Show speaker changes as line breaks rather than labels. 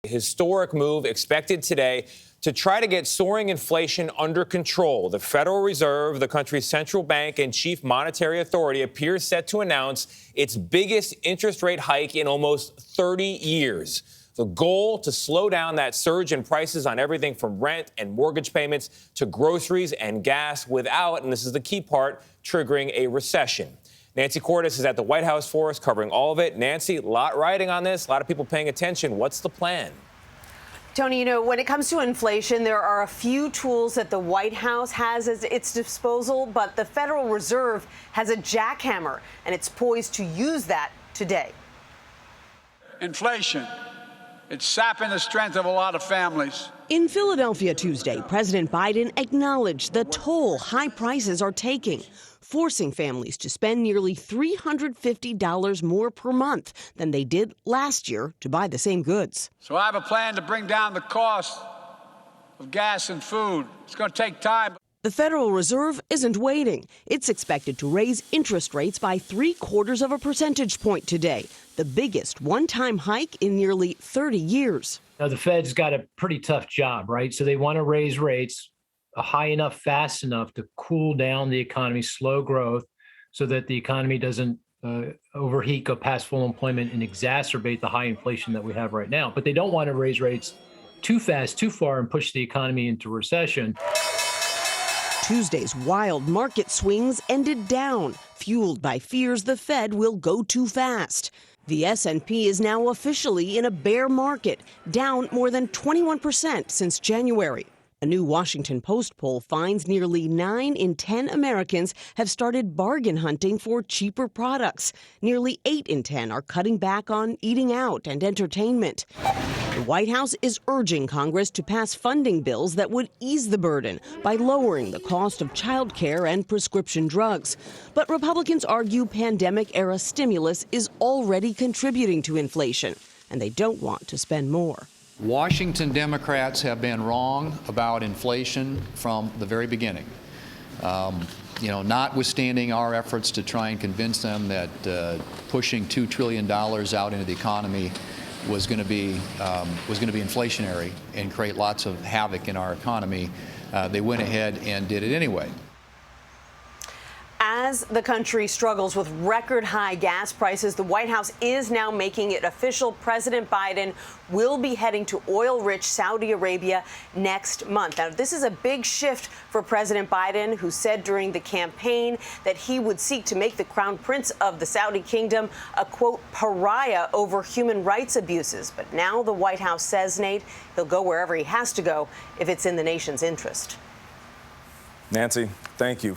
Historic move expected today to try to get soaring inflation under control. The Federal Reserve, the country's central bank and chief monetary authority, appears set to announce its biggest interest rate hike in almost 30 years. The goal to slow down that surge in prices on everything from rent and mortgage payments to groceries and gas without, and this is the key part, triggering a recession. Nancy Cordes is at the White House for us, covering all of it. Nancy, a lot riding on this, a lot of people paying attention. What's the plan?
Tony, you know, when it comes to inflation, there are a few tools that the White House has at its disposal, but the Federal Reserve has a jackhammer, and it's poised to use that today.
Inflation. It's sapping the strength of a lot of families.
In Philadelphia Tuesday, President Biden acknowledged the toll high prices are taking, forcing families to spend nearly $350 more per month than they did last year to buy the same goods.
So I have a plan to bring down the cost of gas and food. It's going to take time.
The Federal Reserve isn't waiting. It's expected to raise interest rates by 0.75 percentage point today, the biggest one-time hike in nearly 30 years.
Now, the Fed's got a pretty tough job, right? So they want to raise rates high enough, fast enough to cool down the economy, slow growth, so that the economy doesn't overheat, go past full employment, and exacerbate the high inflation that we have right now. But they don't want to raise rates too fast, too far, and push the economy into recession.
Tuesday's wild market swings ended down, fueled by fears the Fed will go too fast. The S&P is now officially in a bear market, down more than 21% since January. A new Washington Post poll finds nearly 9 in 10 Americans have started bargain hunting for cheaper products. Nearly 8 in 10 are cutting back on eating out and entertainment. The White House is urging Congress to pass funding bills that would ease the burden by lowering the cost of child care and prescription drugs. But Republicans argue pandemic-era stimulus is already contributing to inflation, and they don't want to spend more.
Washington Democrats have been wrong about inflation from the very beginning. Notwithstanding our efforts to try and convince them that pushing $2 trillion out into the economy was going to be inflationary and create lots of havoc in our economy, they went ahead and did it anyway.
As the country struggles with record high gas prices, the White House is now making it official. President Biden will be heading to oil-rich Saudi Arabia next month. Now, this is a big shift for President Biden, who said during the campaign that he would seek to make the crown prince of the Saudi kingdom a, quote, pariah over human rights abuses. But now the White House says, Nate, he'll go wherever he has to go if it's in the nation's interest.
Nancy, thank you.